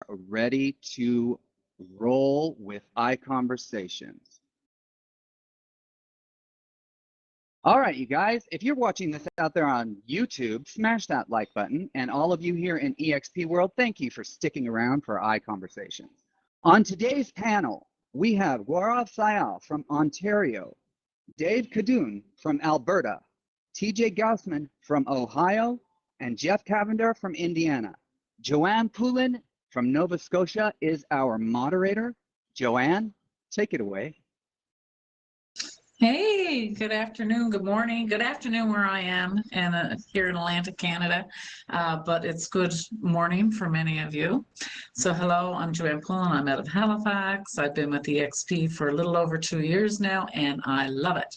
ready to roll with ICONversations. All right, you guys, if you're watching this out there on YouTube, smash that like button. And all of you here in EXP world, thank you for sticking around for ICONversations. On today's panel, we have Gaurav Sayal from Ontario, Dave Kadun from Alberta, TJ Gaussman from Ohio, and Jeff Cavender from Indiana. Joanne Poulin from Nova Scotia is our moderator. Joanne, take it away. Hey, good afternoon, good morning, good afternoon where I am, and here in Atlanta, Canada, but it's good morning for many of you. So hello, I'm Joanne Pullen, I'm out of Halifax. I've been with EXP for a little over 2 years now, and I love it.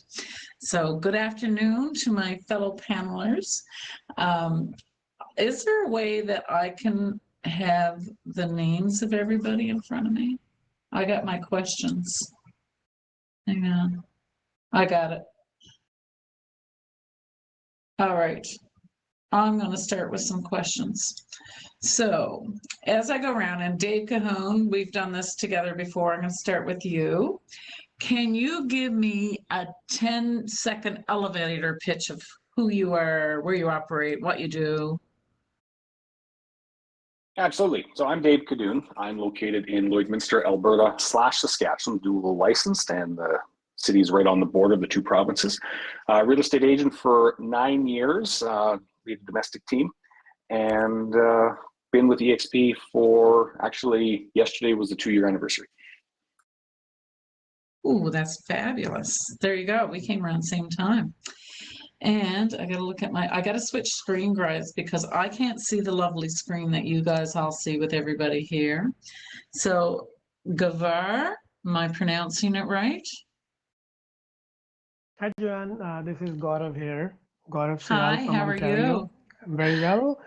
So good afternoon to my fellow panelists. Is there a way that I can have the names of everybody in front of me? I got my questions. Hang on. I got it. All right. I'm going to start with some questions. So as I go around, and Dave Cahoon, we've done this together before. I'm going to start with you. Can you give me a 10-second elevator pitch of who you are, where you operate, what you do? Absolutely. So I'm Dave Kadun. I'm located in Lloydminster, Alberta / Saskatchewan, dual licensed, and the city is right on the border of the two provinces. Real estate agent for 9 years, lead a domestic team, and been with EXP for, actually, yesterday was the 2-year anniversary. Ooh, that's fabulous. There you go. We came around the same time. And I gotta look at I gotta switch screen, guys, because I can't see the lovely screen that you guys all see with everybody here. So, Gavar, am I pronouncing it right? Hi, Joanne. This is Gaurav here. Gaurav Hi, Sial from how are Ontario. you? I'm very well,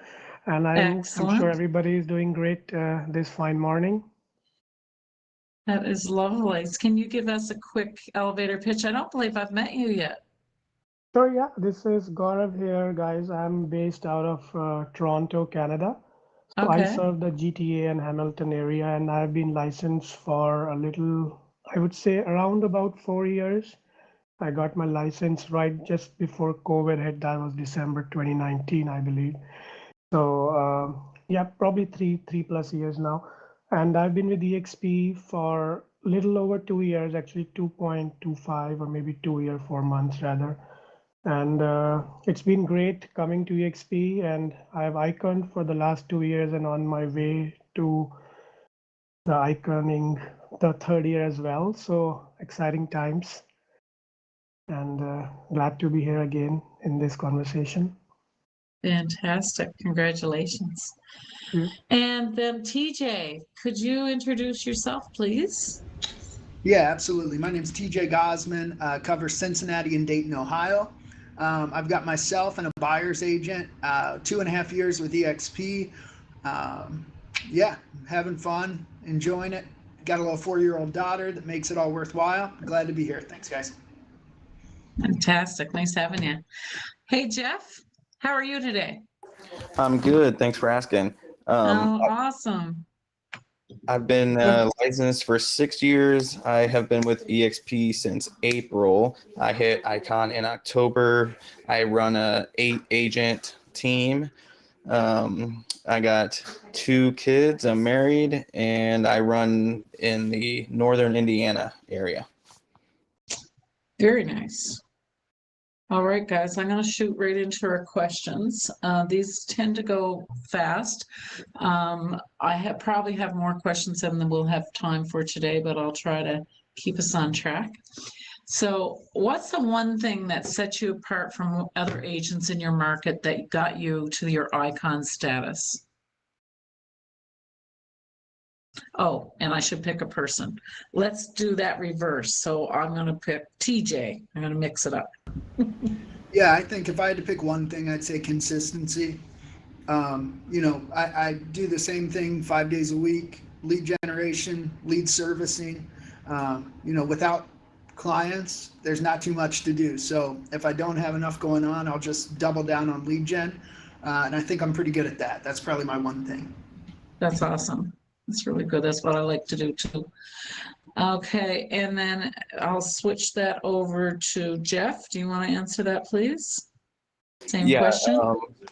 and I'm Excellent. sure everybody is doing great this fine morning. That is lovely. Can you give us a quick elevator pitch? I don't believe I've met you yet. So yeah, this is Gaurav here, guys. I'm based out of Toronto, Canada. So I Okay. serve the GTA and Hamilton area, and I've been licensed for a little, I would say around about 4 years. I got my license right just before COVID hit. That was December 2019, I believe. So yeah, probably three plus years now. And I've been with EXP for a little over 2 years, actually 2.25 or maybe 2 year, 4 months rather. And it's been great coming to EXP, and I've iconed for the last 2 years and on my way to the iconing the 3rd year as well. So exciting times, and glad to be here again in this conversation. Fantastic. Congratulations. Yeah. And then TJ, could you introduce yourself, please? Yeah, absolutely. My name is TJ Gaussman, cover Cincinnati and Dayton, Ohio. I've got myself and a buyer's agent, 2.5 years with EXP. Yeah, having fun, enjoying it. Got a little 4-year-old daughter that makes it all worthwhile. Glad to be here. Thanks, guys. Fantastic. Nice having you. Hey, Jeff, how are you today? I'm good. Thanks for asking. Oh, awesome. I've been licensed for 6 years. I have been with EXP since April. I hit Icon in October. I run a 8-agent team. I got 2 kids. I'm married, and I run in the northern Indiana area. Very nice. All right, guys, I'm going to shoot right into our questions. These tend to go fast. I probably have more questions than we'll have time for today, but I'll try to keep us on track. So what's the one thing that sets you apart from other agents in your market that got you to your icon status? Oh, and I should pick a person. Let's do that reverse. So I'm going to pick TJ. I'm going to mix it up. Yeah, I think if I had to pick one thing, I'd say consistency. You know, I do the same thing 5 days a week, lead generation, lead servicing. You know, without clients, there's not too much to do. So if I don't have enough going on, I'll just double down on lead gen. And I think I'm pretty good at that. That's probably my one thing. That's awesome. That's really good. That's what I like to do too. Okay, and then I'll switch that over to Jeff. Do you want to answer that, please? Same question.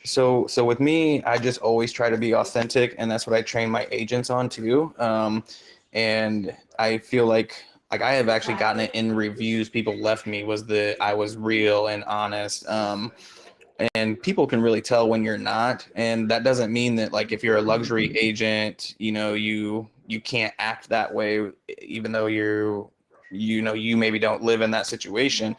So with me, I just always try to be authentic, and that's what I train my agents on too. And I feel like I have actually gotten it in reviews. People left me was that I was real and honest. And people can really tell when you're not, and that doesn't mean that like if you're a luxury agent, you can't act that way, even though you maybe don't live in that situation.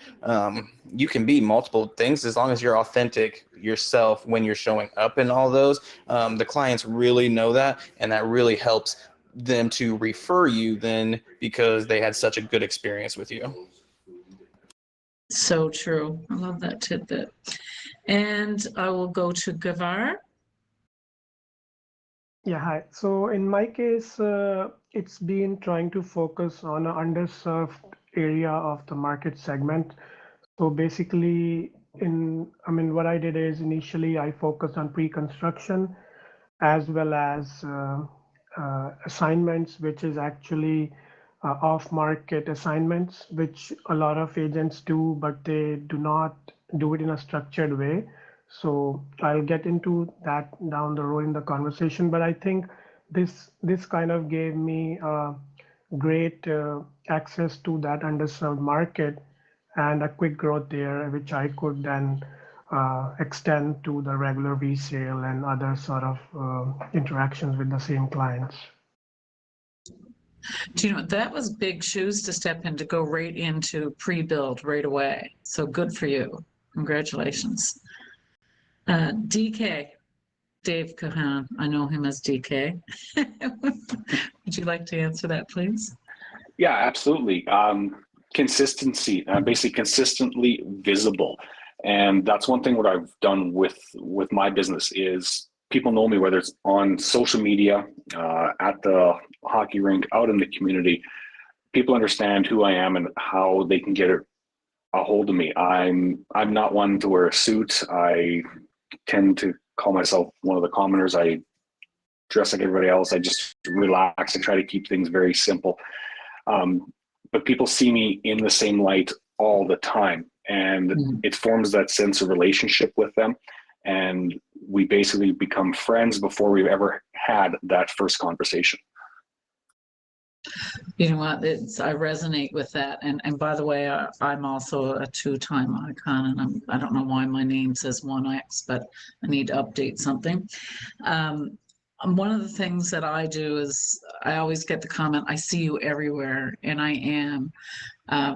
You can be multiple things as long as you're authentic yourself when you're showing up in all those. The clients really know that, and that really helps them to refer you then because they had such a good experience with you. So true. I love that tidbit. And I will go to Gavar. Yeah, hi. So in my case, it's been trying to focus on an underserved area of the market segment. So basically, what I did is initially I focused on pre-construction as well as assignments, which is actually off-market assignments, which a lot of agents do, but they do not do it in a structured way. So I'll get into that down the road in the conversation, but I think this kind of gave me great access to that underserved market and a quick growth there, which I could then extend to the regular resale and other sort of interactions with the same clients. Do you know, that was big shoes to step in, to go right into pre-build right away. So good for you. Congratulations. DK, Dave Kahan. I know him as DK. Would you like to answer that, please? Yeah, absolutely. Consistency, basically consistently visible. And that's one thing what I've done with my business is people know me, whether it's on social media, at the hockey rink, out in the community. People understand who I am and how they can get a hold of me. I'm not one to wear a suit. I tend to call myself one of the commoners. I dress like everybody else. I just relax and try to keep things very simple. But people see me in the same light all the time, and it forms that sense of relationship with them. And we basically become friends before we've ever had that first conversation. You know what? I resonate with that. And by the way, I'm also a 2-time icon, and I don't know why my name says 1X, but I need to update something. One of the things that I do is I always get the comment, I see you everywhere, and I am.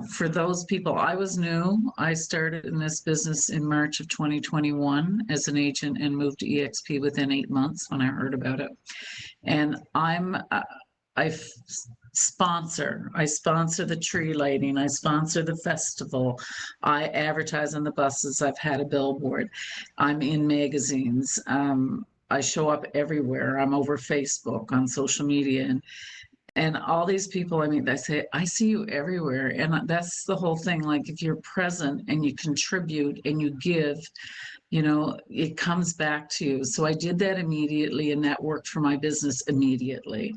For those people, I was new. I started in this business in March of 2021 as an agent and moved to EXP within 8 months when I heard about it. And I sponsor the tree lighting. I sponsor the festival. I advertise on the buses. I've had a billboard. I'm in magazines. I show up everywhere. I'm over Facebook, on social media, and all these people, I mean, they say, I see you everywhere. And that's the whole thing. Like, if you're present and you contribute and you give, it comes back to you. So I did that immediately, and that worked for my business immediately.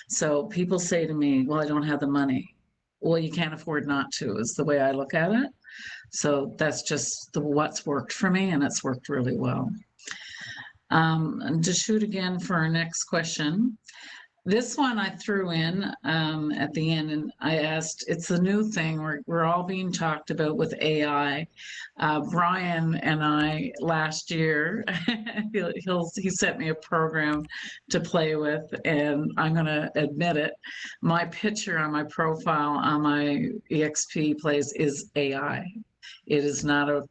So people say to me, well, I don't have the money. Well, you can't afford not to, is the way I look at it. So that's just what's worked for me, and it's worked really well. And to shoot again for our next question. This one I threw in at the end, and I asked, it's a new thing we're all being talked about with AI. Brian and I last year, he sent me a program to play with, and I'm going to admit it. My picture on my profile on my EXP place is AI. It is not a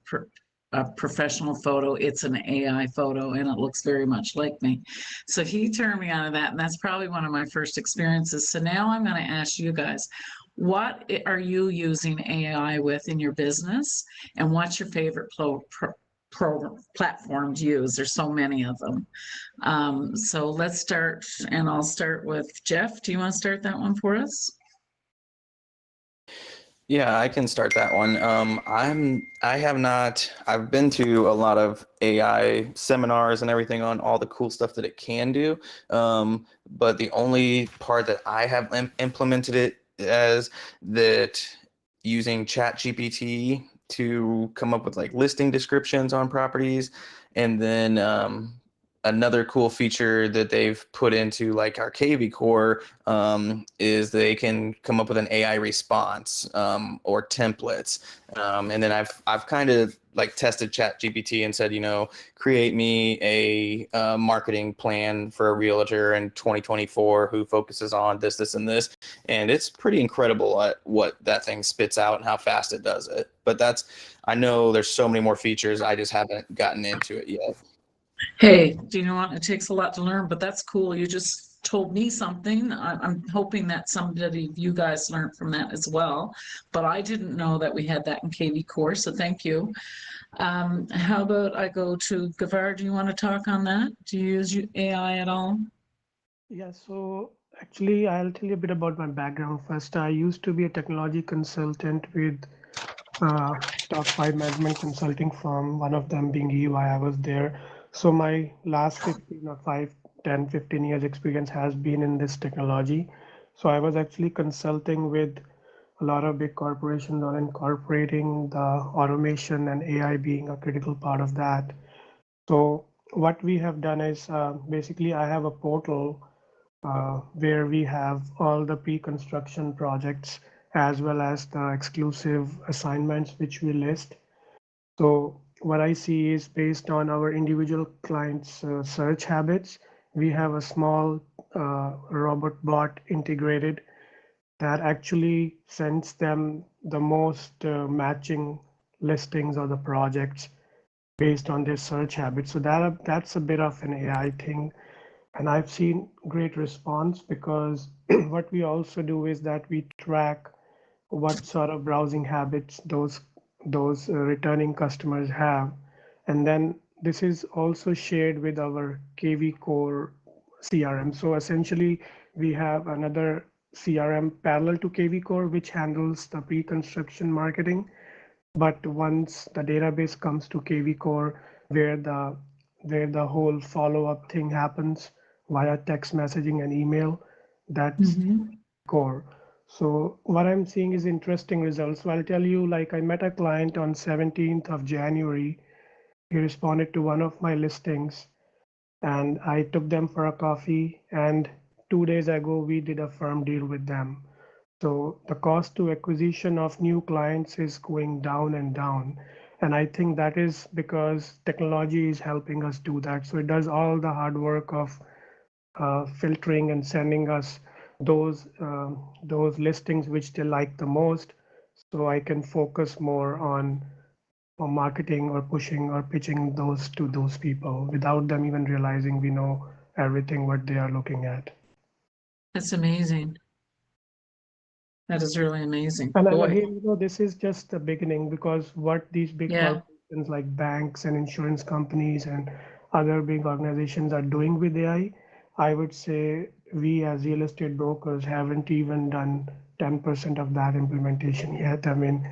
professional photo, it's an AI photo, and it looks very much like me. So he turned me on to that, and that's probably one of my first experiences. So now I'm going to ask you guys, what are you using AI with in your business, and what's your favorite platform to use? There's so many of them. So let's start, and I'll start with Jeff. Do you want to start that one for us? Yeah, I can start that one. I've been to a lot of AI seminars and everything on all the cool stuff that it can do. But the only part that I have implemented it as that using ChatGPT to come up with like listing descriptions on properties. And then another cool feature that they've put into like our KV core is they can come up with an AI response or templates. And then I've kind of like tested ChatGPT and said, create me a marketing plan for a realtor in 2024 who focuses on this, this, and this. And it's pretty incredible at what that thing spits out and how fast it does it. But I know there's so many more features. I just haven't gotten into it yet. Hey, do you know what? It takes a lot to learn, but that's cool. You just told me something. I'm hoping that somebody of you guys learned from that as well. But I didn't know that we had that in KV Core, so thank you. How about I go to Gavar? Do you want to talk on that? Do you use AI at all? Yeah, so actually, I'll tell you a bit about my background first. I used to be a technology consultant with top 5 management consulting firm, one of them being EY. I was there. So my last 15 or 5, 10, 15 years experience has been in this technology. So I was actually consulting with a lot of big corporations on incorporating the automation and AI being a critical part of that. So what we have done is basically I have a portal where we have all the pre-construction projects as well as the exclusive assignments which we list. So what I see is based on our individual clients' search habits, we have a small robot bot integrated that actually sends them the most matching listings of the projects based on their search habits. So that's a bit of an AI thing. And I've seen great response because what we also do is that we track what sort of browsing habits those returning customers have. And then this is also shared with our KV Core CRM. So essentially, we have another CRM parallel to KV Core, which handles the pre-construction marketing. But once the database comes to KV Core, where the whole follow-up thing happens via text messaging and email, that's core. So what I'm seeing is interesting results. So I'll tell you, like I met a client on 17th of January. He responded to one of my listings and I took them for a coffee. And 2 days ago, we did a firm deal with them. So the cost to acquisition of new clients is going down and down. And I think that is because technology is helping us do that. So it does all the hard work of filtering and sending us those listings which they like the most, so I can focus more on marketing or pushing or pitching those to those people without them even realizing we know everything what they are looking at. That's amazing. That is really amazing. And Boy, again, this is just the beginning because what these big yeah. corporations like banks and insurance companies and other big organizations are doing with AI, I would say we as real estate brokers haven't even done 10% of that implementation yet. I mean,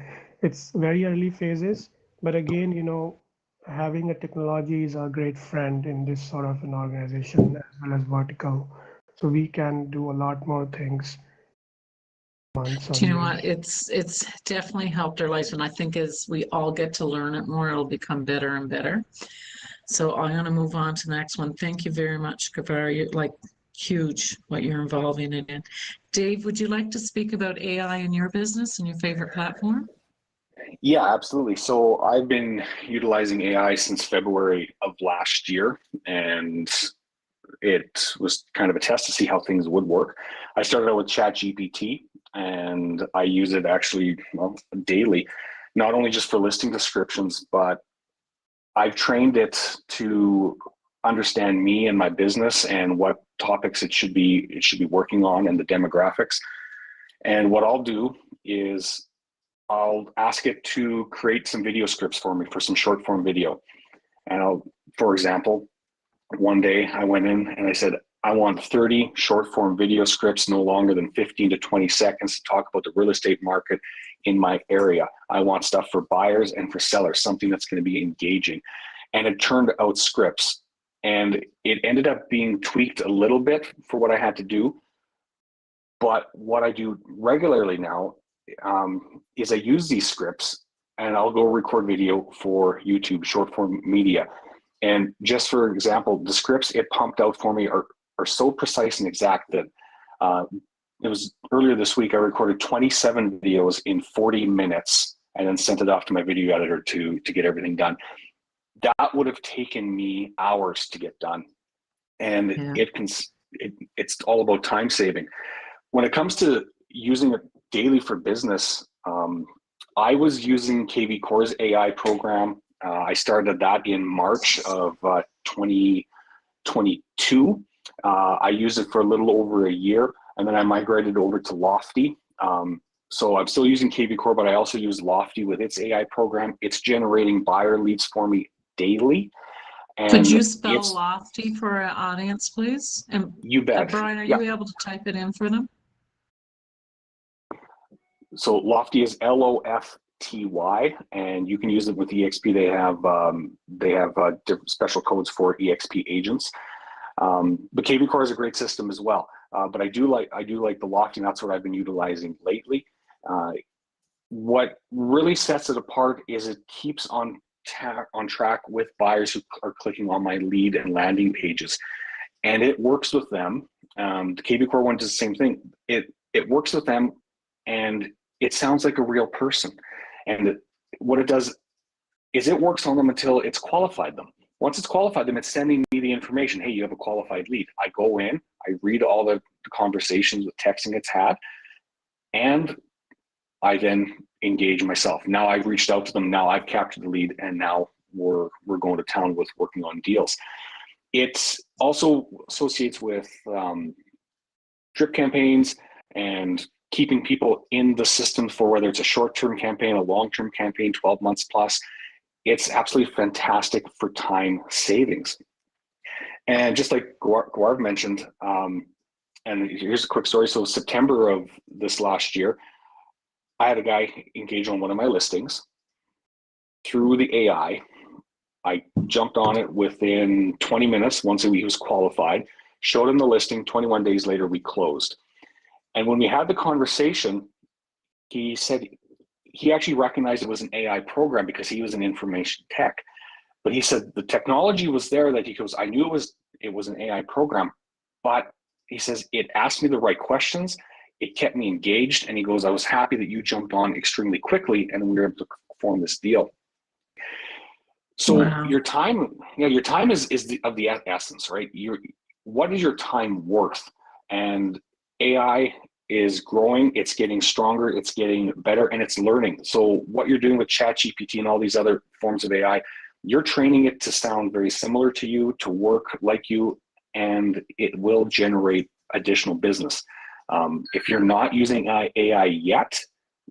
it's very early phases, but again, having a technology is a great friend in this sort of an organization as well as vertical. So we can do a lot more things months or Do you know years. what? It's definitely helped our life, and I think as we all get to learn it more, it'll become better and better. So I'm going to move on to the next one. Thank you very much, Gavar. You're like huge what you're involving it in. Dave, would you like to speak about AI in your business and your favorite platform? Yeah, absolutely. So I've been utilizing AI since February of last year, and it was kind of a test to see how things would work. I started out with ChatGPT, and I use it actually daily, not only just for listing descriptions, but I've trained it to understand me and my business and what topics it should be working on and the demographics. And what I'll do is I'll ask it to create some video scripts for me for some short form video. And for example, one day I went in and I said, I want 30 short form video scripts, no longer than 15 to 20 seconds, to talk about the real estate market in my area. I want stuff for buyers and for sellers, something that's going to be engaging. And it turned out scripts. And it ended up being tweaked a little bit for what I had to do. But what I do regularly now is I use these scripts and I'll go record video for YouTube, short form media. And just for example, the scripts it pumped out for me are so precise and exact that it was earlier this week, I recorded 27 videos in 40 minutes and then sent it off to my video editor to get everything done. That would have taken me hours to get done. And it's all about time saving. When it comes to using it daily for business, I was using KV Core's AI program. I started that in March of 2022. I used it for a little over a year, and then I migrated over to Lofty. So I'm still using KV Core, but I also use Lofty with its AI program. It's generating buyer leads for me daily. And could you spell Lofty for our audience, please? And you bet. Brian, are you able to type it in for them? So Lofty is LOFTY, and you can use it with EXP. They have different special codes for EXP agents. But KV Core is a great system as well. But I do like the Lofty, and that's what I've been utilizing lately. What really sets it apart is it keeps on track with buyers who are clicking on my lead and landing pages, and it works with them. The KV Core one does the same thing. It works with them, and it sounds like a real person. And what it does is it works on them until it's qualified them. Once it's qualified them, it's sending me the information. Hey, you have a qualified lead. I go in, I read all the conversations with texting it's had, and I then engage myself. Now I've reached out to them. Now I've captured the lead, and now we're going to town with working on deals. It also associates with drip campaigns and keeping people in the system for whether it's a short-term campaign, a long-term campaign, 12 months plus. It's absolutely fantastic for time savings. And just like Gaurav mentioned, and here's a quick story. So September of this last year, I had a guy engage on one of my listings through the AI. I jumped on it within 20 minutes once he was qualified, showed him the listing. 21 days later, we closed. And when we had the conversation, he said he actually recognized it was an AI program because he was in information tech. But he said the technology was there, that he goes, I knew it was an AI program, but he says it asked me the right questions. It kept me engaged, and he goes, I was happy that you jumped on extremely quickly and we were able to form this deal. So wow. Your time is of the essence, right? What is your time worth? And AI is growing, it's getting stronger, it's getting better, and it's learning. So what you're doing with ChatGPT and all these other forms of AI, you're training it to sound very similar to you, to work like you, and it will generate additional business. If you're not using AI yet,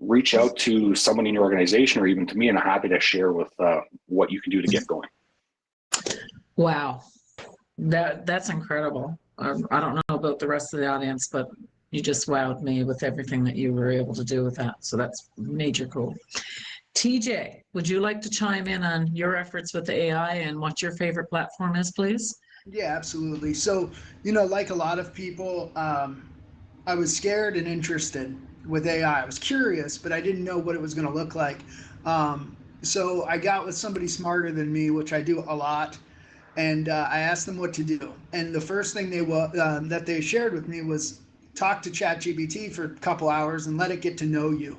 reach out to someone in your organization or even to me, and I'm happy to share with what you can do to get going. Wow, that's incredible. I don't know about the rest of the audience, but you just wowed me with everything that you were able to do with that. So that's major cool. TJ, would you like to chime in on your efforts with the AI and what your favorite platform is, please? Yeah, absolutely. So, like a lot of people, I was scared and interested with AI. I was curious, but I didn't know what it was going to look like. So I got with somebody smarter than me, which I do a lot, and I asked them what to do. And the first thing that they shared with me was talk to ChatGPT for a couple hours and let it get to know you.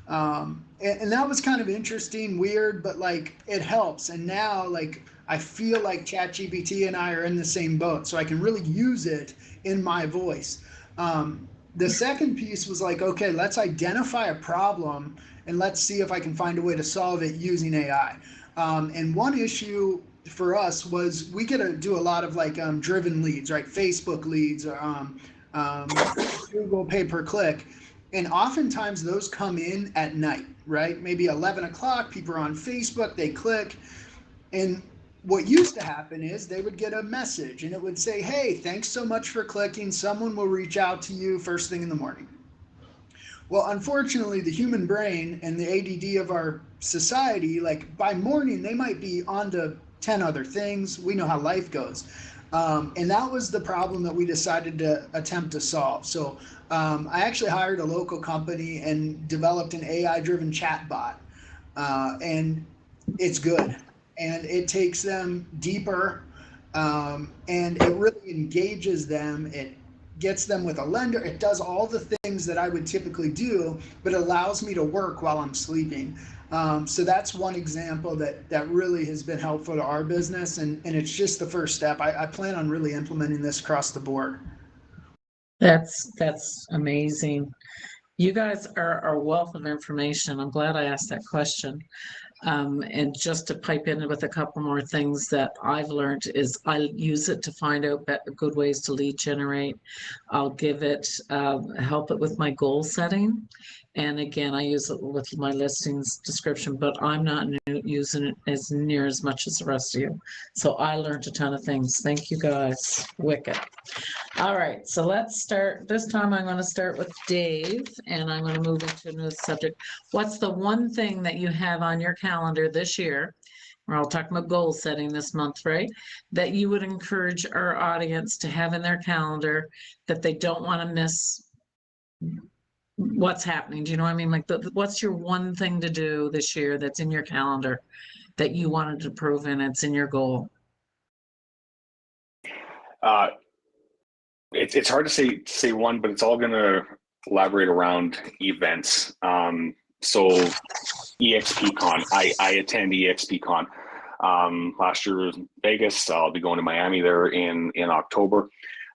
And that was kind of interesting, weird, but like it helps. And now like I feel like ChatGPT and I are in the same boat, so I can really use it in my voice. The second piece was like, okay, let's identify a problem and let's see if I can find a way to solve it using AI. And one issue for us was we get to do a lot of like driven leads, right? Facebook leads, Google pay-per-click. And oftentimes those come in at night, right? Maybe 11 o'clock, people are on Facebook, they click. And what used to happen is they would get a message and it would say, hey, thanks so much for clicking. Someone will reach out to you first thing in the morning. Well, unfortunately, the human brain and the ADD of our society, like by morning, they might be on to 10 other things. We know how life goes. And that was the problem that we decided to attempt to solve. So I actually hired a local company and developed an AI-driven chat bot. And it's good. And it takes them deeper, and it really engages them. It gets them with a lender. It does all the things that I would typically do, but it allows me to work while I'm sleeping. So that's one example that really has been helpful to our business, and it's just the first step. I plan on really implementing this across the board. That's amazing. You guys are a wealth of information. I'm glad I asked that question. And just to pipe in with a couple more things that I've learned is I use it to find out good ways to lead generate. I'll give it, help it with my goal setting. And again, I use it with my listings description, but I'm not using it as near as much as the rest of you. So I learned a ton of things. Thank you guys. Wicked. All right, so let's start. This time I'm going to start with Dave, and I'm going to move into a new subject. What's the one thing that you have on your calendar this year? We're all talking about goal setting this month, right? That you would encourage our audience to have in their calendar that they don't want to miss what's happening. Do you know what I mean? Like, what's your one thing to do this year that's in your calendar that you wanted to prove and it's in your goal? It's hard to say one, but it's all going to elaborate around events. So EXPCon, I attend EXPCon. Last year was in Vegas. I'll be going to Miami there in October.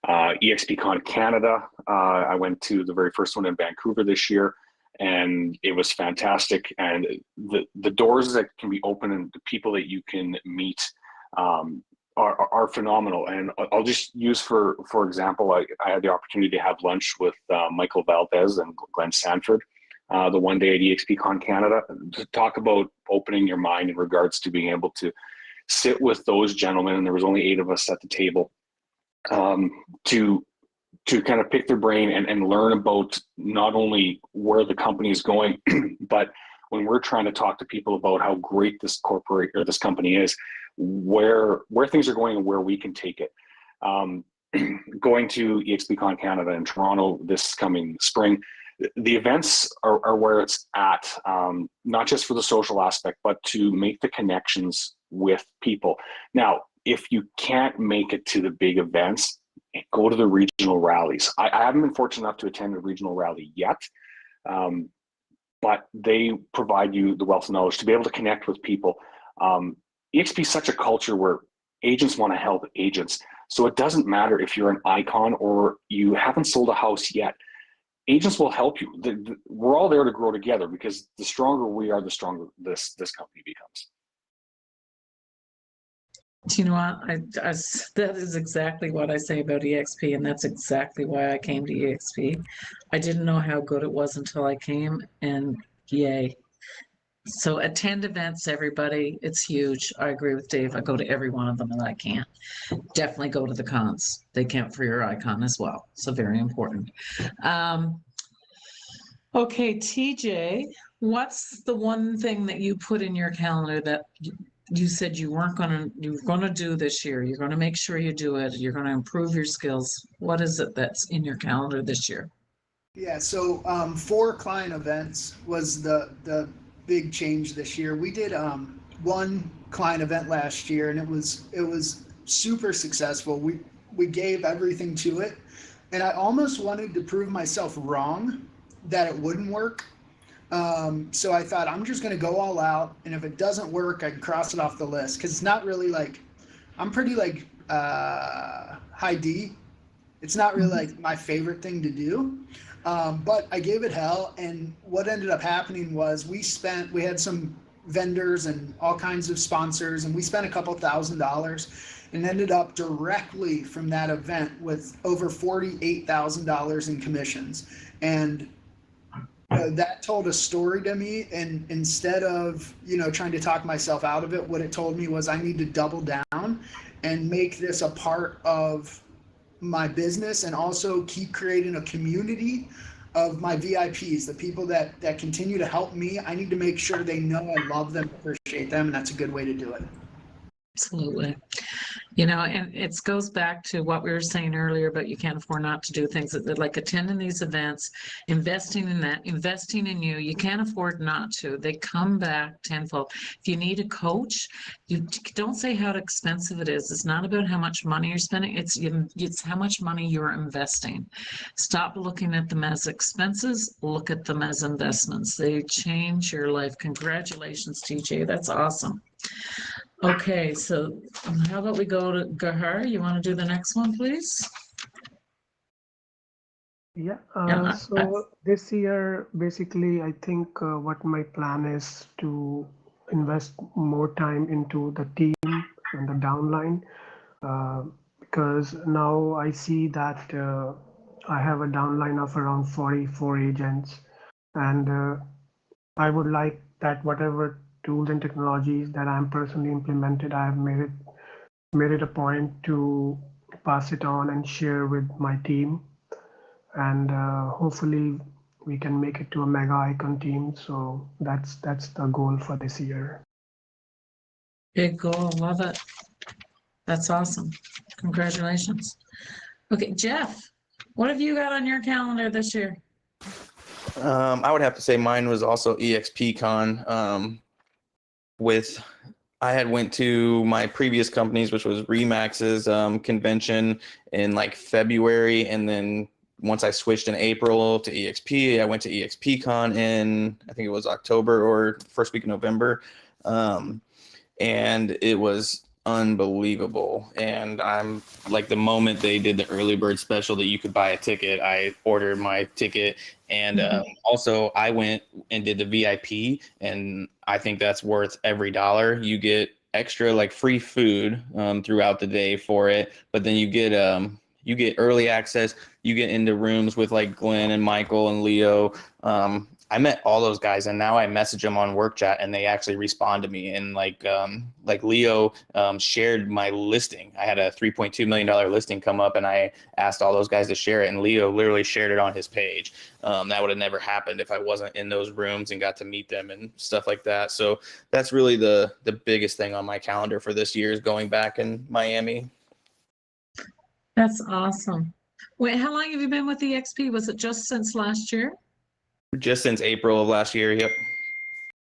EXPCon Canada, I went to the very first one in Vancouver this year, and it was fantastic. And the doors that can be open and the people that you can meet are phenomenal. And I'll just use for example, I had the opportunity to have lunch with Michael Valdez and Glenn Sanford the one day at EXPCon Canada to talk about opening your mind in regards to being able to sit with those gentlemen, and there was only 8 of us at the table, to kind of pick their brain and learn about not only where the company is going, but when we're trying to talk to people about how great this corporate or this company is, where things are going and where we can take it. Going to EXPCon Canada in Toronto this coming spring, the events are where it's at, not just for the social aspect, but to make the connections with people. Now, if you can't make it to the big events, go to the regional rallies. I haven't been fortunate enough to attend a regional rally yet, but they provide you the wealth of knowledge to be able to connect with people. EXP is such a culture where agents want to help agents. So it doesn't matter if you're an icon or you haven't sold a house yet. Agents will help you. We're all there to grow together, because the stronger we are, the stronger this company becomes. Do you know what? That is exactly what I say about EXP, and that's exactly why I came to EXP. I didn't know how good it was until I came, and yay. So attend events, everybody. It's huge. I agree with Dave. I go to every one of them and I can. Definitely go to the cons. They count for your icon as well. So very important. Okay, TJ, what's the one thing that you put in your calendar that you said you were going to do this year? You're going to make sure you do it. You're going to improve your skills. What is it that's in your calendar this year? Yeah, so 4 client events was the big change this year. We did one client event last year, and it was super successful. We gave everything to it, and I almost wanted to prove myself wrong that it wouldn't work. So I thought, I'm just going to go all out, and if it doesn't work, I can cross it off the list, because it's not really like, I'm pretty like high D. It's not really like my favorite thing to do. But I gave it hell, and what ended up happening was we had some vendors and all kinds of sponsors, and we spent a couple $1,000 and ended up directly from that event with over $48,000 in commissions. And that told a story to me, and instead of trying to talk myself out of it, what it told me was I need to double down and make this a part of my business, and also keep creating a community of my VIPs, the people that continue to help me. I need to make sure they know I love them, appreciate them, and that's a good way to do it. Absolutely. And it goes back to what we were saying earlier, but you can't afford not to do things like attending these events, investing in that, investing in you. You can't afford not to. They come back tenfold. If you need a coach, you don't say how expensive it is. It's not about how much money you're spending. It's how much money you're investing. Stop looking at them as expenses. Look at them as investments. They change your life. Congratulations, TJ. That's awesome. Okay, so how about we go to Gahar? You want to do the next one, please? Yeah, Yeah, so this year, basically, I think what my plan is to invest more time into the team and the downline, because now I see that I have a downline of around 44 agents, and I would like that whatever tools and technologies that I'm personally implemented, I have made it a point to pass it on and share with my team, and hopefully we can make it to a mega icon team. So that's the goal for this year. big goal. Love it. That's awesome. Congratulations. Okay, Jeff, what have you got on your calendar this year? I would have to say mine was also EXPCon. I had went to my previous companies, which was Remax's convention in like February, and then once I switched in April to EXP, I went to EXPCon in I think it was October or first week of November, and it was unbelievable. And I'm like, the moment they did the early bird special that you could buy a ticket, I ordered my ticket. And also I went and did the VIP, and I think that's worth every dollar. You get extra like free food throughout the day for it, but then you get early access. You get into rooms with like Glenn and Michael and Leo. I met all those guys, and now I message them on work chat, and they actually respond to me. And like Leo shared my listing. I had a $3.2 million listing come up, and I asked all those guys to share it, and Leo literally shared it on his page. That would have never happened if I wasn't in those rooms and got to meet them and stuff like that. So that's really the biggest thing on my calendar for this year, is going back in Miami. That's awesome. Wait, how long have you been with EXP? Was it just since last year? Just since April of last year. Yep.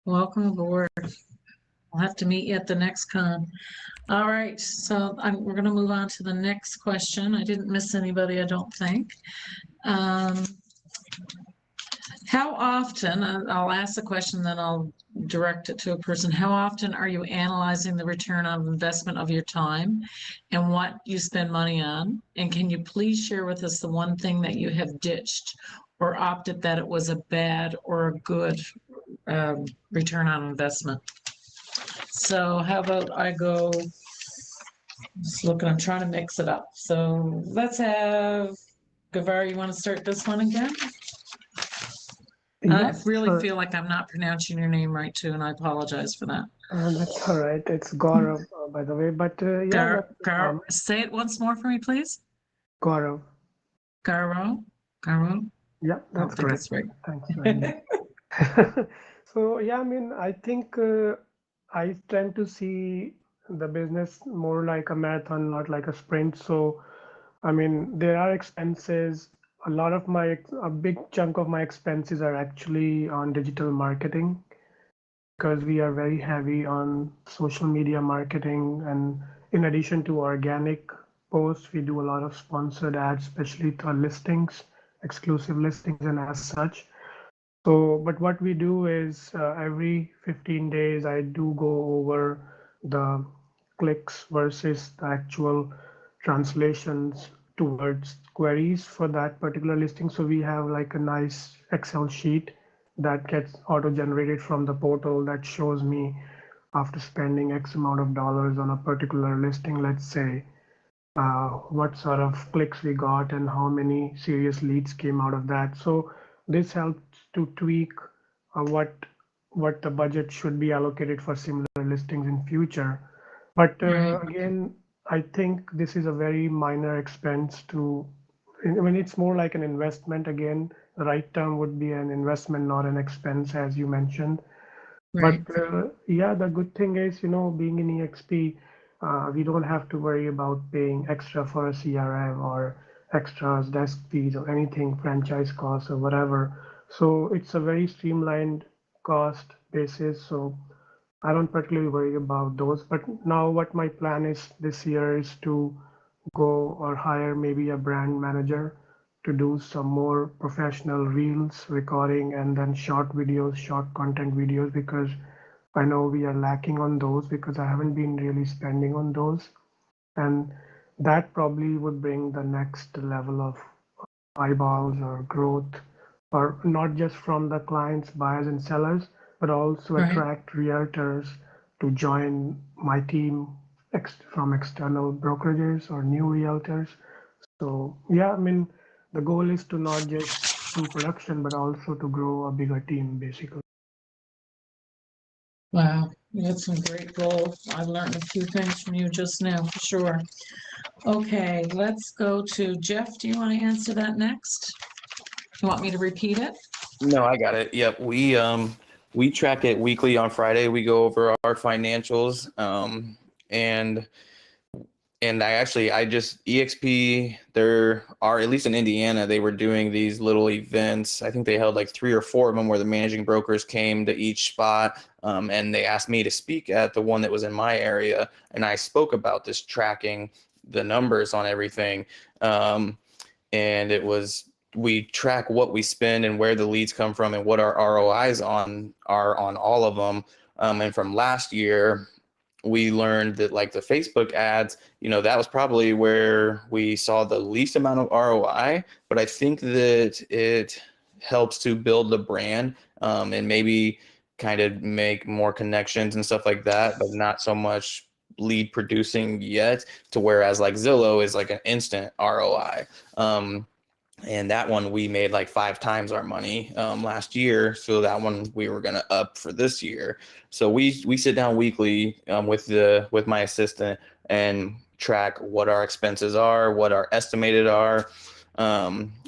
Welcome aboard. We'll have to meet you at the next con. All right, so we're going to move on to the next question. I didn't miss anybody, I don't think. How often, I'll ask the question, then I'll direct it to a person. How often are you analyzing the return on investment of your time and what you spend money on? And can you please share with us the one thing that you have ditched or opted that it was a bad or a good return on investment? So how about I go, just looking, I'm trying to mix it up. So let's have, Gavar, you want to start this one again? I really feel like I'm not pronouncing your name right too, and I apologize for that. That's all right. It's Gaurav, by the way. But yeah, say it once more for me, please. Gaurav. Garo? Yeah, that's correct. Right. Thanks. So yeah, I mean, I think I tend to see the business more like a marathon, not like a sprint. So I mean, there are expenses. A big chunk of my expenses are actually on digital marketing, because we are very heavy on social media marketing. And in addition to organic posts, we do a lot of sponsored ads, especially to listings, exclusive listings, and as such. So, but what we do is every 15 days, I do go over the clicks versus the actual translations towards queries for that particular listing. So we have like a nice Excel sheet that gets auto-generated from the portal that shows me, after spending X amount of dollars on a particular listing, let's say, what sort of clicks we got and how many serious leads came out of that. So this helps to tweak what the budget should be allocated for similar listings in future. But Right. again, I think this is a very minor expense to, when it's more like an investment. Again, the right term would be an investment, not an expense, as you mentioned. But Right. yeah, the good thing is, being in EXP, we don't have to worry about paying extra for a CRM or extras, desk fees or anything, franchise costs or whatever. So it's a very streamlined cost basis. So I don't particularly worry about those. But now what my plan is this year is to go or hire maybe a brand manager to do some more professional reels recording and then short videos, short content videos, because I know we are lacking on those because I haven't been really spending on those. And that probably would bring the next level of eyeballs or growth, or not just from the clients, buyers, and sellers, but also Right. attract realtors to join my team from external brokerages or new realtors. So, yeah, I mean, the goal is to not just do production, but also to grow a bigger team, basically. Wow, you had some great goals. I learned a few things from you just now, for sure. Okay, let's go to Jeff. Do you want to answer that next? You want me to repeat it? No, I got it. Yep. We track it weekly on Friday. We go over our financials. And I just EXP, there are, at least in Indiana, they were doing these little events. I think they held like 3 or 4 of them where the managing brokers came to each spot. And they asked me to speak at the one that was in my area. And I spoke about this tracking the numbers on everything. And we track what we spend and where the leads come from and what our ROIs are on all of them. And from last year, we learned that like the Facebook ads, that was probably where we saw the least amount of ROI, but I think that it helps to build the brand, and maybe kind of make more connections and stuff like that, but not so much lead producing yet, to whereas like Zillow is like an instant ROI. And that one we made like 5 times our money last year. So that one we were going to up for this year. So we sit down weekly with my assistant and track what our expenses are, what our estimated are.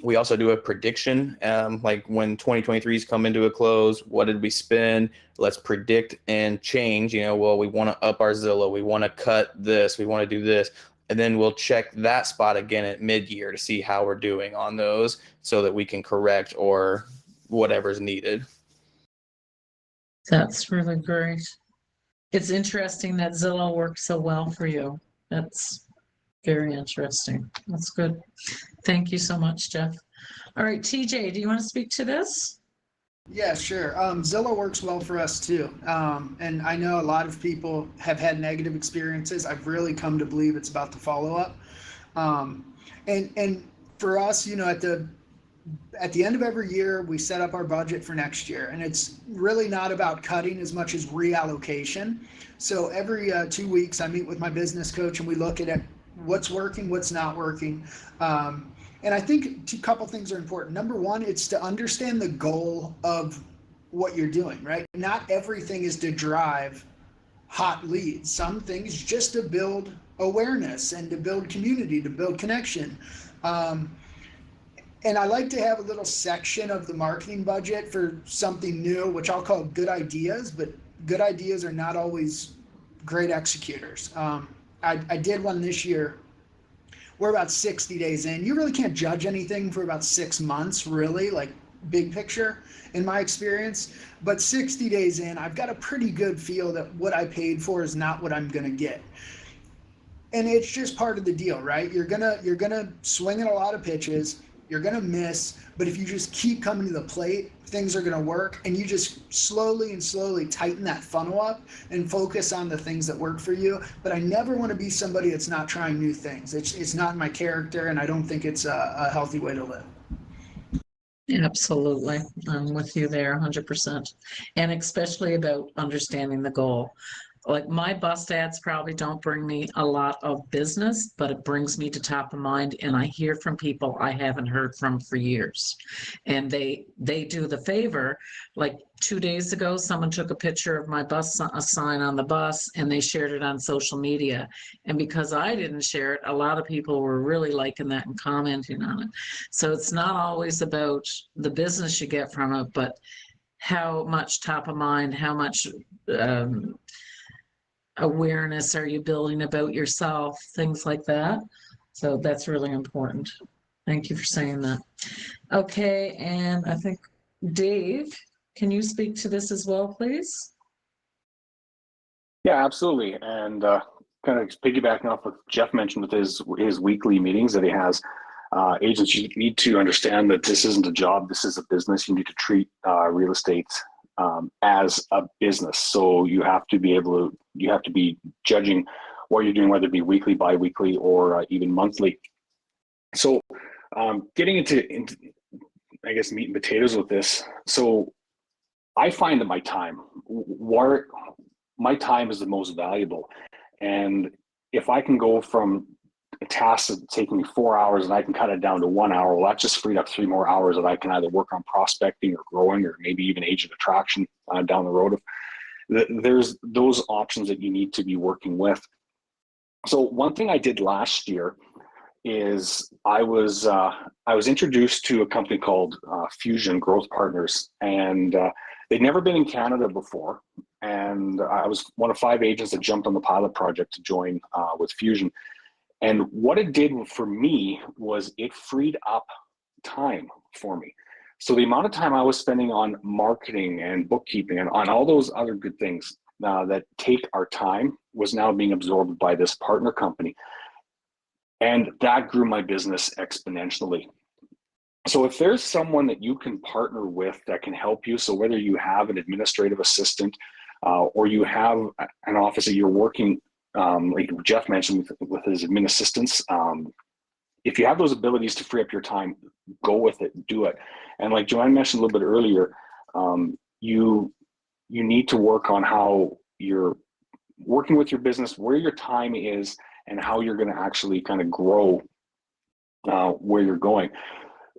We also do a prediction, like when 2023's come into a close, what did we spend? Let's predict and change. Well, we want to up our Zillow, we want to cut this, we want to do this. And then we'll check that spot again at mid-year to see how we're doing on those so that we can correct or whatever's needed. That's really great. It's interesting that Zillow works so well for you. That's very interesting. That's good. Thank you so much, Jeff. All right, TJ, do you want to speak to this? Yeah, sure. Zillow works well for us too. And I know a lot of people have had negative experiences. I've really come to believe it's about the follow-up. And for us, at the end of every year, we set up our budget for next year, and it's really not about cutting as much as reallocation. So every 2 weeks, I meet with my business coach and we look at what's working, what's not working. And I think a couple things are important. Number one, it's to understand the goal of what you're doing, right? Not everything is to drive hot leads. Some things just to build awareness and to build community, to build connection. And I like to have a little section of the marketing budget for something new, which I'll call good ideas, but good ideas are not always great executors. I did one this year. We're about 60 days in. You really can't judge anything for about 6 months, really, like big picture in my experience. But 60 days in, I've got a pretty good feel that what I paid for is not what I'm going to get. And it's just part of the deal, right? You're gonna swing at a lot of pitches. You're gonna miss, but if you just keep coming to the plate, things are gonna work, and you just slowly tighten that funnel up and focus on the things that work for you. But I never want to be somebody that's not trying new things. It's not my character, and I don't think it's a healthy way to live. Absolutely. I'm with you there 100%. And especially about understanding the goal. like my bus ads probably don't bring me a lot of business, but it brings me to top of mind, and I hear from people I haven't heard from for years. And they do the favor. Like 2 days ago, someone took a picture of my bus a sign on the bus, and they shared it on social media. And because I didn't share it, a lot of people were really liking that and commenting on it. So it's not always about the business you get from it, but how much top of mind, how much awareness are you building about yourself, things like that. So that's really important. Thank you for saying that. Okay, and I think Dave, can you speak to this as well, please? Yeah, absolutely. And kind of piggybacking off what Jeff mentioned with his weekly meetings that he has, agents, you need to understand that this isn't a job, this is a business. You need to treat real estate as a business. So you have to be judging what you're doing, whether it be weekly, bi-weekly, or even monthly. So getting into I guess meat and potatoes with this. So I find that my time is the most valuable. And if I can go from a task that's taking me 4 hours and I can cut it down to 1 hour, well, that just freed up 3 more hours that I can either work on prospecting or growing, or maybe even agent attraction down the road. There's those options that you need to be working with. So one thing I did last year is I was introduced to a company called Fusion Growth Partners, and they'd never been in Canada before. And I was one of 5 agents that jumped on the pilot project to join with Fusion. And what it did for me was it freed up time for me. So the amount of time I was spending on marketing and bookkeeping and on all those other good things that take our time was now being absorbed by this partner company. And that grew my business exponentially. So if there's someone that you can partner with that can help you, so whether you have an administrative assistant or you have an office that you're working, like Jeff mentioned with his admin assistants, if you have those abilities to free up your time, go with it, do it. And like Joanne mentioned a little bit earlier, you need to work on how you're working with your business, where your time is, and how you're going to actually kind of grow where you're going.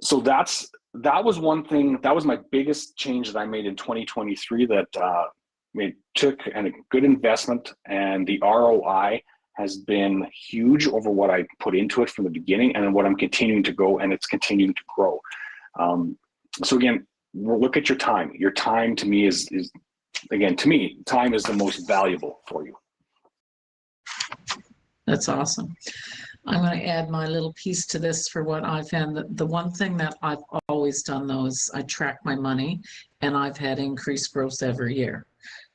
So that was one thing. That was my biggest change that I made in 2023. That it took a good investment, and the ROI has been huge over what I put into it from the beginning, and what I'm continuing to go, and it's continuing to grow. So again, look at your time. Your time to me is again, to me, time is the most valuable for you. That's awesome. I'm going to add my little piece to this for what I found. The one thing that I've always done, though, is I track my money, and I've had increased growth every year.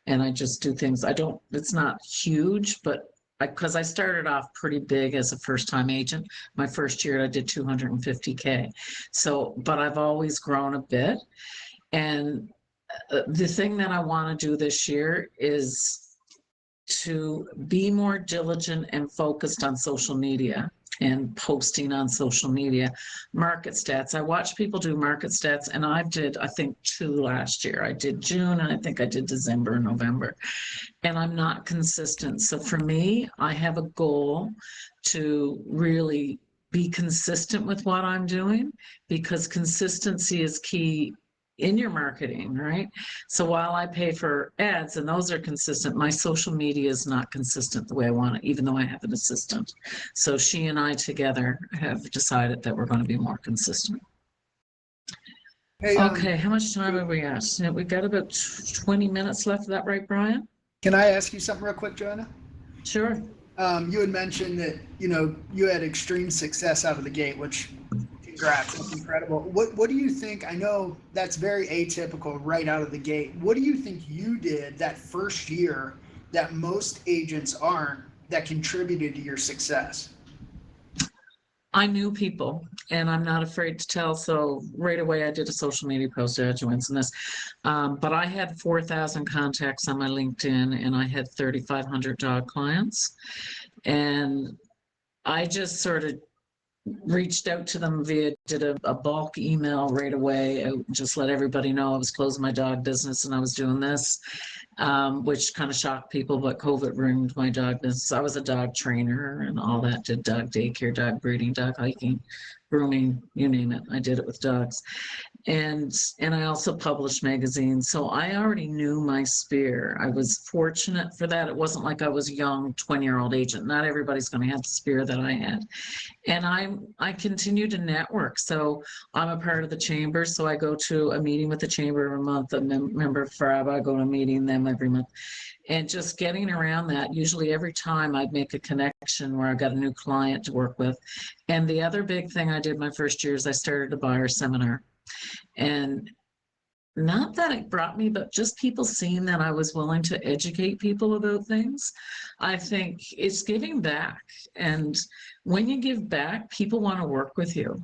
And I just do things. It's not huge, but because I started off pretty big as a first-time agent. My first year I did 250K. So, but I've always grown a bit. And the thing that I want to do this year is to be more diligent and focused on social media and posting on social media. Market stats. I watch people do market stats, and I think 2 last year. I did June, and I think I did December and November. And I'm not consistent. So for me, I have a goal to really be consistent with what I'm doing, because consistency is key in your marketing, right? So while I pay for ads and those are consistent, my social media is not consistent the way I want it, even though I have an assistant. So she and I together have decided that we're going to be more consistent. Hey, okay, how much time have we got? We've got about 20 minutes left. Is that right, Brian? can I ask you something real quick, Joanna? Sure. You had mentioned that, you had extreme success out of the gate, which congrats, that's incredible. What do you think? I know that's very atypical right out of the gate. What do you think you did that first year that most agents aren't, that contributed to your success? I knew people, and I'm not afraid to tell. So right away, I did a social media post, Joanne's in this. But I had 4,000 contacts on my LinkedIn, and I had 3,500 dog clients. And I just sort of reached out to them did a bulk email right away. I just let everybody know I was closing my dog business and I was doing this. which kind of shocked people, but COVID ruined my dog business. I was a dog trainer and all that, did dog daycare, dog breeding, dog hiking, grooming, you name it. I did it with dogs. And I also published magazines. So I already knew my sphere. I was fortunate for that. It wasn't like I was a young 20-year-old agent. Not everybody's going to have the sphere that I had. And I continue to network. So I'm a part of the chamber. So I go to a meeting with the chamber every month. A member of FRABA, I go to a meeting them every month. And just getting around that, usually every time I'd make a connection where I got a new client to work with. And the other big thing I did my first year is I started a buyer seminar. And not that it brought me, but just people seeing that I was willing to educate people about things. I think it's giving back. And when you give back, people want to work with you.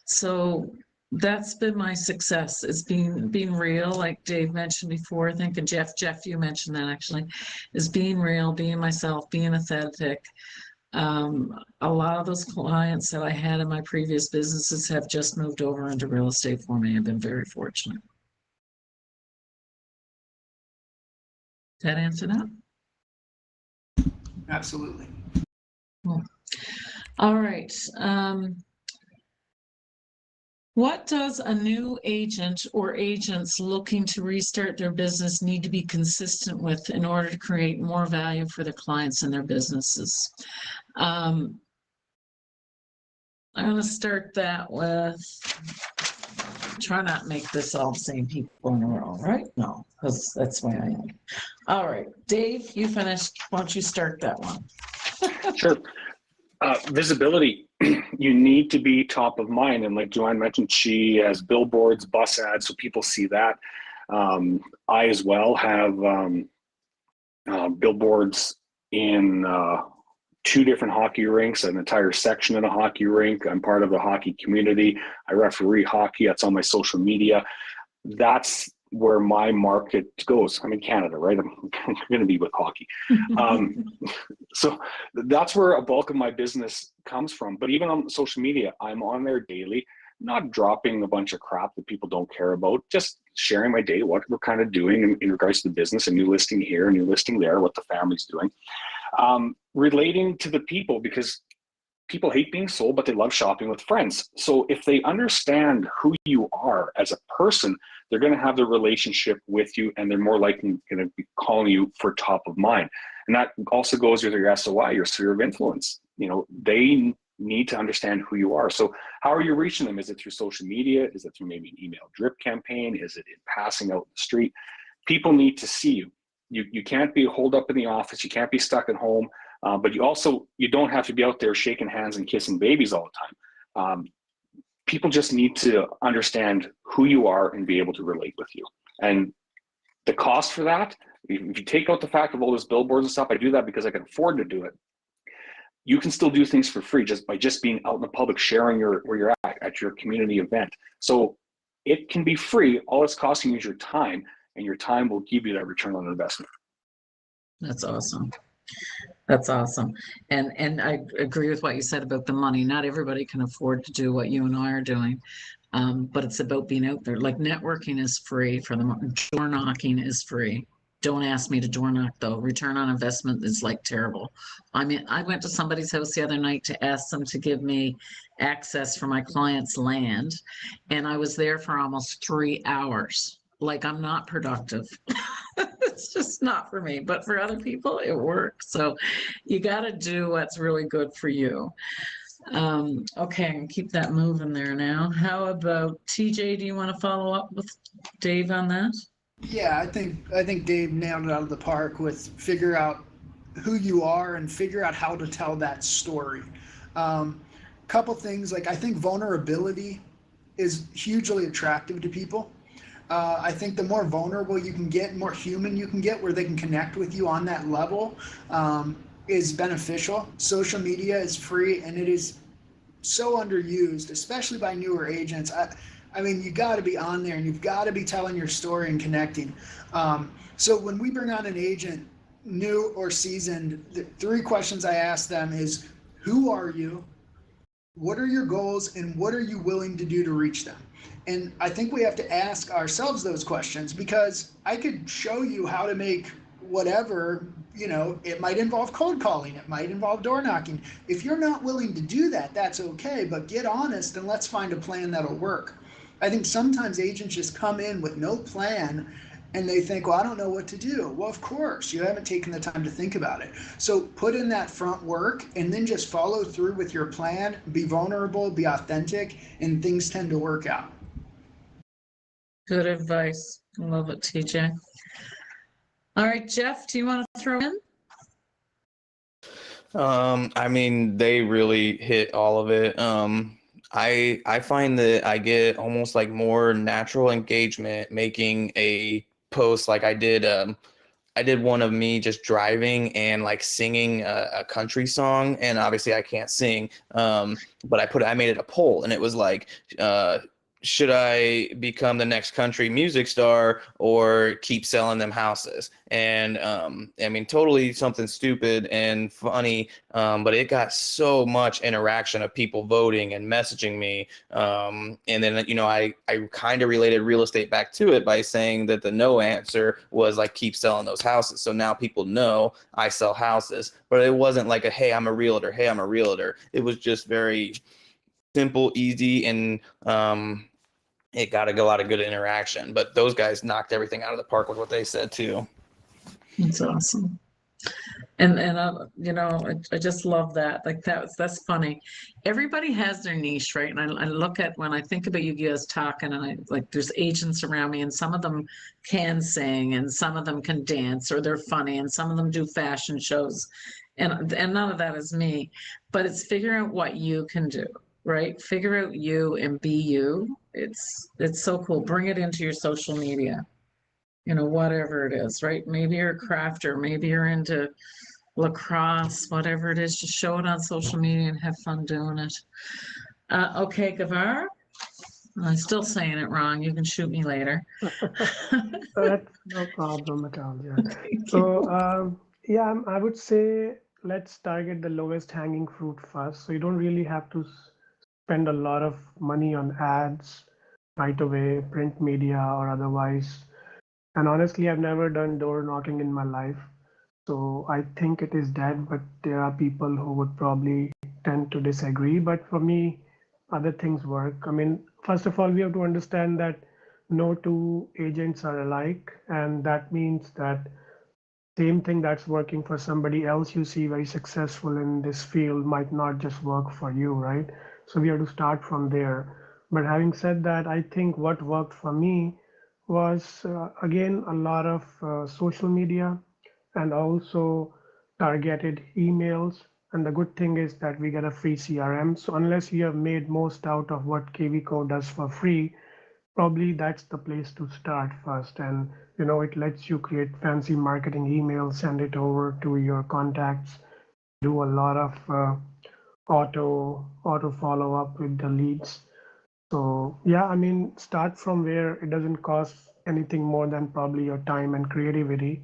So that's been my success, is being real, like Dave mentioned before, I think, and Jeff, you mentioned that actually, is being real, being myself, being authentic. A lot of those clients that I had in my previous businesses have just moved over into real estate for me. I've been very fortunate. Did that answer that? Absolutely. Cool. All right. What does a new agent or agents looking to restart their business need to be consistent with in order to create more value for their clients and their businesses? I'm going to start that with, try not to make this all the same people in a row, right? No, because that's the way I am. All right, Dave, you finished. Why don't you start that one? Sure. Visibility, you need to be top of mind. And like Joanne mentioned, she has billboards, bus ads, so people see that. I as well have billboards in 2 different hockey rinks, an entire section in a hockey rink. I'm part of the hockey community. I referee hockey. That's on my social media. That's where my market goes. I'm in Canada, right? I'm going to be with hockey. So that's where a bulk of my business comes from. But even on social media, I'm on there daily, not dropping a bunch of crap that people don't care about, just sharing my day, what we're kind of doing in regards to the business, a new listing here, a new listing there, what the family's doing. Relating to the people, because people hate being sold, but they love shopping with friends. So if they understand who you are as a person, they're going to have the relationship with you, and they're more likely going to be calling you for top of mind. And that also goes with your SOI, your sphere of influence. You know, they need to understand who you are. So how are you reaching them? Is it through social media? Is it through maybe an email drip campaign? Is it in passing out the street? People need to see you. You can't be holed up in the office. You can't be stuck at home. But you don't have to be out there shaking hands and kissing babies all the time. People just need to understand who you are and be able to relate with you. And the cost for that, if you take out the fact of all those billboards and stuff, I do that because I can afford to do it. You can still do things for free just by being out in the public, sharing where you're at your community event. So it can be free. All it's costing you is your time, and your time will give you that return on investment. That's awesome. That's awesome. And I agree with what you said about the money. Not everybody can afford to do what you and I are doing. But it's about being out there. Like, networking is free for them. Door knocking is free. Don't ask me to door knock though. Return on investment is like terrible. I mean, I went to somebody's house the other night to ask them to give me access for my client's land, and I was there for almost 3 hours. Like, I'm not productive. It's just not for me, but for other people it works. So you got to do what's really good for you. Okay, I can keep that moving there now. How about TJ? Do you want to follow up with Dave on that? Yeah, I think Dave nailed it out of the park with figure out who you are and figure out how to tell that story. Couple things, like, I think vulnerability is hugely attractive to people. I think the more vulnerable you can get, more human you can get, where they can connect with you on that level, is beneficial. Social media is free, and it is so underused, especially by newer agents. I mean, you got to be on there, and you've got to be telling your story and connecting. So when we bring on an agent, new or seasoned, the 3 questions I ask them is, who are you? What are your goals, and what are you willing to do to reach them? And I think we have to ask ourselves those questions, because I could show you how to make whatever, you know, it might involve cold calling, it might involve door knocking. If you're not willing to do that, that's okay, but get honest and let's find a plan that'll work. I think sometimes agents just come in with no plan and they think, well, I don't know what to do. Well, of course, you haven't taken the time to think about it. So put in that front work and then just follow through with your plan, be vulnerable, be authentic, and things tend to work out. Good advice. Love it, TJ. All right, Jeff, do you want to throw in? I mean, they really hit all of it. I find that I get almost like more natural engagement making a post like I did. I did one of me just driving and like singing a country song, and obviously I can't sing. But I made it a poll, and it was like, should I become the next country music star or keep selling them houses? And I mean, totally something stupid and funny, but it got so much interaction of people voting and messaging me. And then, you know, I kind of related real estate back to it by saying that the no answer was like, keep selling those houses. So now people know I sell houses, but it wasn't like a, hey, I'm a realtor. Hey, I'm a realtor. It was just very simple, easy, and it got a lot of good interaction. But those guys knocked everything out of the park with what they said too. That's awesome. And you know, I just love that. Like that's funny. Everybody has their niche, right? And I look at, when I think about you guys talking, and I like, there's agents around me, and some of them can sing, and some of them can dance, or they're funny, and some of them do fashion shows, and none of that is me. But it's figuring out what you can do, right? Figure out you and be you. It's so cool. Bring it into your social media. You know, whatever it is, right? Maybe you're a crafter, maybe you're into lacrosse, whatever it is, just show it on social media and have fun doing it. Okay, Gavar, I'm still saying it wrong. You can shoot me later. That's no problem at all. Yeah. Thank you. So yeah, I would say let's target the lowest hanging fruit first. So you don't really have to spend a lot of money on ads right away, print media or otherwise. And honestly, I've never done door knocking in my life. So I think it is dead, but there are people who would probably tend to disagree. But for me, other things work. I mean, first of all, we have to understand that no two agents are alike. And that means that same thing that's working for somebody else you see very successful in this field might not just work for you, right? So we have to start from there. But having said that, I think what worked for me was again a lot of social media and also targeted emails. And the good thing is that we get a free CRM. So unless you have made most out of what KVCO does for free, probably that's the place to start first. And you know, it lets you create fancy marketing emails, send it over to your contacts, do a lot of auto follow up with the leads. So yeah, I mean, start from where it doesn't cost anything more than probably your time and creativity,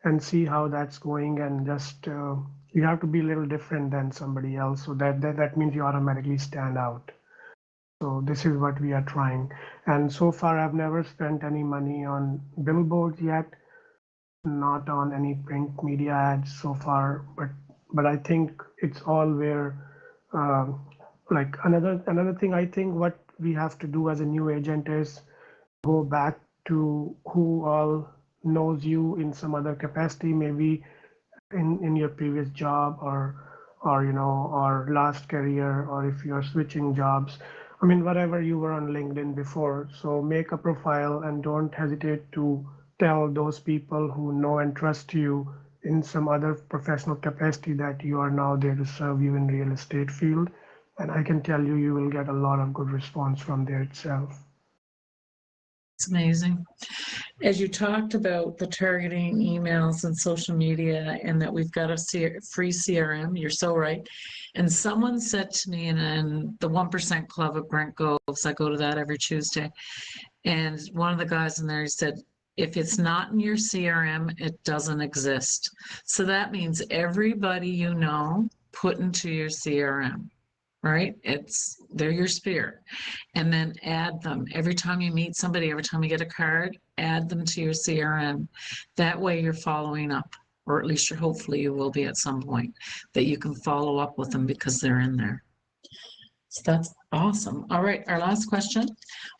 and see how that's going. And just you have to be a little different than somebody else, so that means you automatically stand out. So this is what we are trying. And so far, I've never spent any money on billboards yet, not on any print media ads so far. But I think it's all where, like another thing. I think what we have to do as a new agent is go back to who all knows you in some other capacity, maybe in your previous job or you know, or last career, or if you're switching jobs. I mean, whatever you were on LinkedIn before. So make a profile and don't hesitate to tell those people who know and trust you in some other professional capacity that you are now there to serve you in real estate field. And I can tell you, you will get a lot of good response from there itself. It's amazing. As you talked about the targeting emails and social media, and that we've got a free CRM, you're so right. And someone said to me in the 1% Club at Brent Groves, I go to that every Tuesday, and one of the guys in there, he said, if it's not in your CRM, it doesn't exist. So that means everybody you know put into your CRM, right? They're your spear. And then add them. Every time you meet somebody, every time you get a card, add them to your CRM. That way you're following up, or at least hopefully you will be at some point, that you can follow up with them because they're in there. So that's awesome. All right, our last question.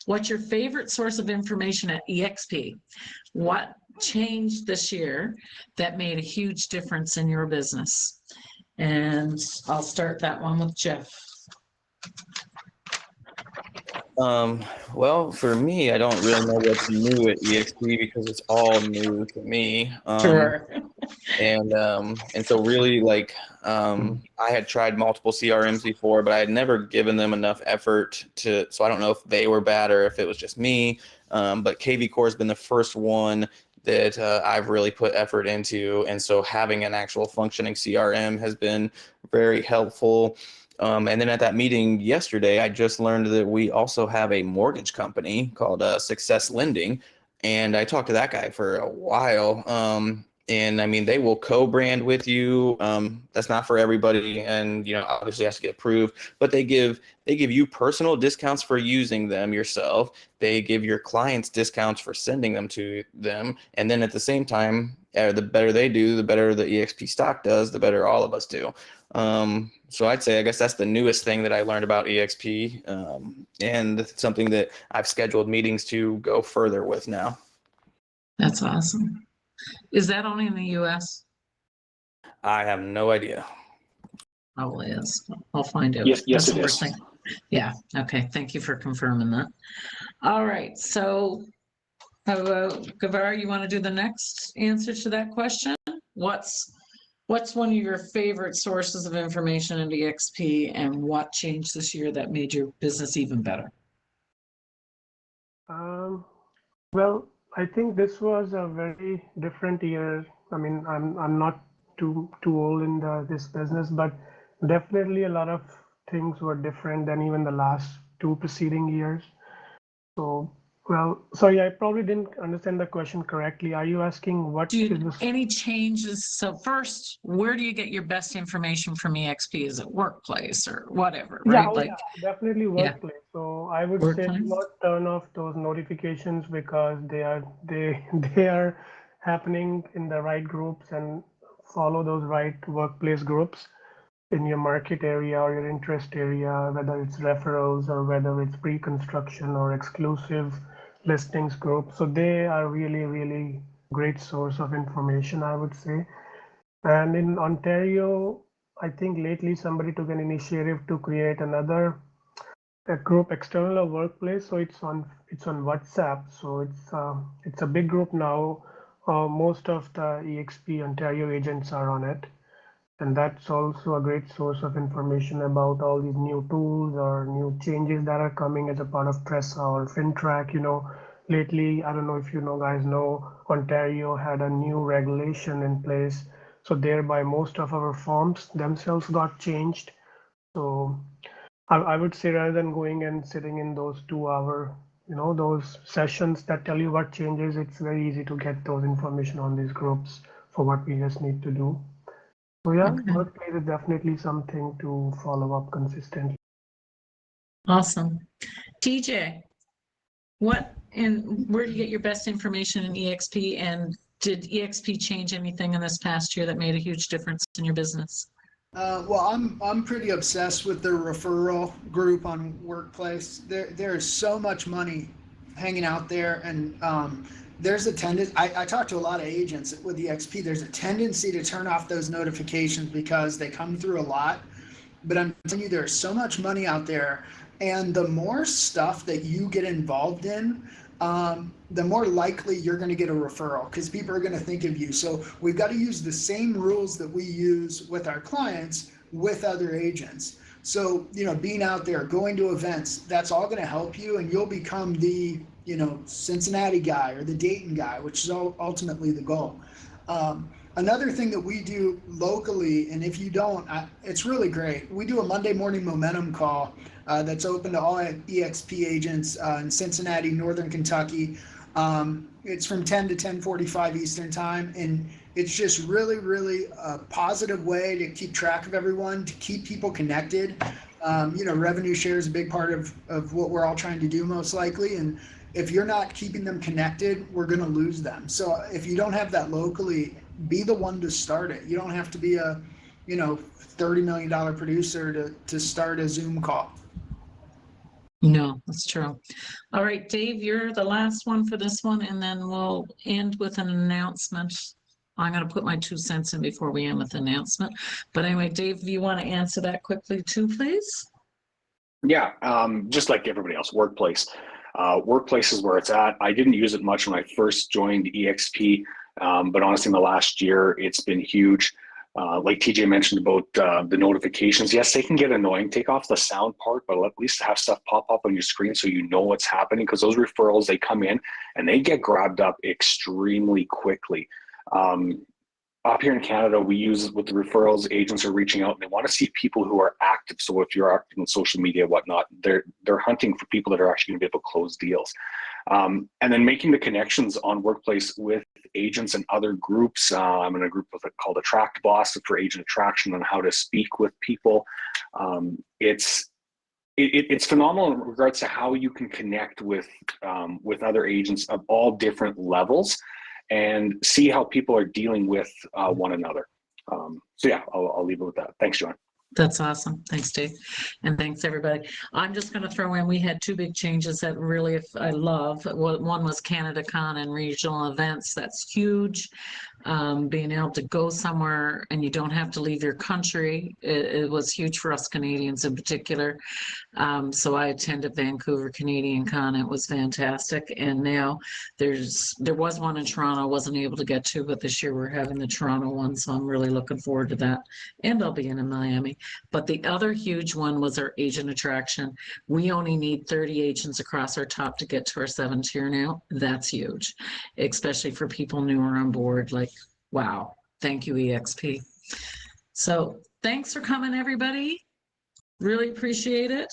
What's your favorite source of information at EXP? What changed this year that made a huge difference in your business? And I'll start that one with Jeff. Well, for me, I don't really know what's new at EXP because it's all new to me. Sure. And so really I had tried multiple CRMs before, but I had never given them enough effort so I don't know if they were bad or if it was just me. But KV Core has been the first one that I've really put effort into. And so having an actual functioning CRM has been very helpful. And then at that meeting yesterday, I just learned that we also have a mortgage company called Success Lending. And I talked to that guy for a while. And I mean, they will co-brand with you. That's not for everybody, and obviously has to get approved. But they give you personal discounts for using them yourself. They give your clients discounts for sending them to them, and then at the same time, the better they do, the better the EXP stock does, the better all of us do. So I'd say I guess that's the newest thing that I learned about EXP, and it's something that I've scheduled meetings to go further with now. That's awesome. Is that only in the US? I have no idea. Probably is. I'll find out. Yes, it is. Yeah. Okay. Thank you for confirming that. All right. So, how about Gavar? You want to do the next answer to that question? What's one of your favorite sources of information in EXP, and what changed this year that made your business even better? Well, I think this was a very different year. I mean, I'm not too old in this business, but definitely a lot of things were different than even the last two preceding years. So, well, sorry, I probably didn't understand the question correctly. Are you asking what is this? Any changes? So first, where do you get your best information from EXP? Is it workplace or whatever, right? Yeah, definitely workplace. Yeah. So I would say do not turn off those notifications because they are happening in the right groups, and follow those right workplace groups in your market area or your interest area, whether it's referrals or whether it's pre-construction or exclusive listings group. So they are really, really great source of information, I would say. And in Ontario, I think lately somebody took an initiative to create a group external or workplace. So it's on WhatsApp. So it's a big group now. Most of the EXP Ontario agents are on it. And that's also a great source of information about all these new tools or new changes that are coming as a part of PRESA or FinTrack. Lately, I don't know if guys know, Ontario had a new regulation in place. So thereby most of our forms themselves got changed. So I would say rather than going and sitting in those 2-hour, those sessions that tell you what changes, it's very easy to get those information on these groups for what we just need to do. So yeah, workplace is definitely something to follow up consistently. Awesome. TJ, where do you get your best information in EXP, and did EXP change anything in this past year that made a huge difference in your business? Well, I'm pretty obsessed with the referral group on Workplace. There is so much money hanging out there, and there's a tendency. I talk to a lot of agents with EXP. There's a tendency to turn off those notifications because they come through a lot. But I'm telling you, there's so much money out there, and the more stuff that you get involved in, the more likely you're going to get a referral because people are going to think of you. So we've got to use the same rules that we use with our clients with other agents. So, being out there, going to events, that's all going to help you, and you'll become the, Cincinnati guy or the Dayton guy, which is ultimately the goal. Another thing that we do locally, and if you don't, it's really great. We do a Monday morning momentum call that's open to all EXP agents in Cincinnati, Northern Kentucky. It's from 10 to 10:45 Eastern time, and it's just really, really a positive way to keep track of everyone, to keep people connected. Revenue share is a big part of what we're all trying to do most likely. And if you're not keeping them connected, we're going to lose them. So if you don't have that locally, be the one to start it. You don't have to be a, $30 million producer to start a Zoom call. No, that's true. All right, Dave, you're the last one for this one, and then we'll end with an announcement. I'm going to put my 2 cents in before we end with the announcement. But anyway, Dave, you want to answer that quickly too, please? Yeah, just like everybody else, workplace. Workplace is where it's at. I didn't use it much when I first joined EXP, but honestly, in the last year, it's been huge. Like TJ mentioned about the notifications, yes, they can get annoying. Take off the sound part, but at least have stuff pop up on your screen so you know what's happening, because those referrals, they come in and they get grabbed up extremely quickly. Up here in Canada, we use with the referrals, agents are reaching out and they want to see people who are active. So if you're active in social media, whatnot, they're hunting for people that are actually going to be able to close deals. And then making the connections on Workplace with agents and other groups. I'm in a group called Attract Boss for agent attraction on how to speak with people. It's phenomenal in regards to how you can connect with other agents of all different levels and see how people are dealing with one another. So yeah, I'll leave it with that. Thanks, John. That's awesome. Thanks, Dave. And thanks, everybody. I'm just going to throw in, we had 2 big changes that really I love. One was CanadaCon and regional events. That's huge. Being able to go somewhere and you don't have to leave your country. It was huge for us Canadians in particular. So I attended Vancouver Canadian Con. It was fantastic. And now there was one in Toronto I wasn't able to get to, but this year we're having the Toronto one. So I'm really looking forward to that. And I'll be in Miami. But the other huge one was our agent attraction. We only need 30 agents across our top to get to our 7th tier now. That's huge, especially for people newer on board. Like, wow. Thank you, EXP. So thanks for coming, everybody. Really appreciate it.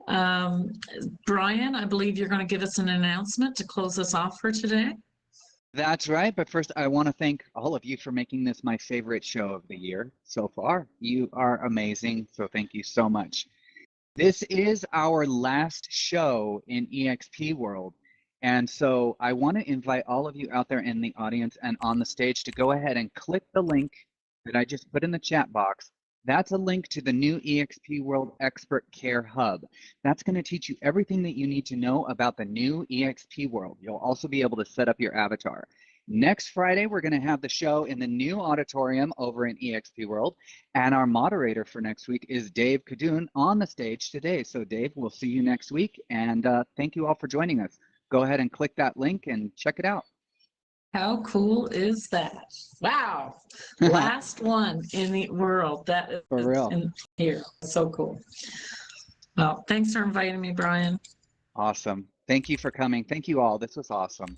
Brian, I believe you're going to give us an announcement to close us off for today. That's right. But first, I want to thank all of you for making this my favorite show of the year so far. You are amazing. So thank you so much. This is our last show in EXP World. And so I want to invite all of you out there in the audience and on the stage to go ahead and click the link that I just put in the chat box. That's a link to the new EXP World Expert Care Hub. That's going to teach you everything that you need to know about the new EXP World. You'll also be able to set up your avatar. Next Friday, we're going to have the show in the new auditorium over in EXP World. And our moderator for next week is Dave Cadoon on the stage today. So Dave, we'll see you next week. And thank you all for joining us. Go ahead and click that link and check it out. How cool is that? Wow. Last one in the world. That is For real. in here. So cool. Well, thanks for inviting me, Brian. Awesome. Thank you for coming. Thank you all. This was awesome.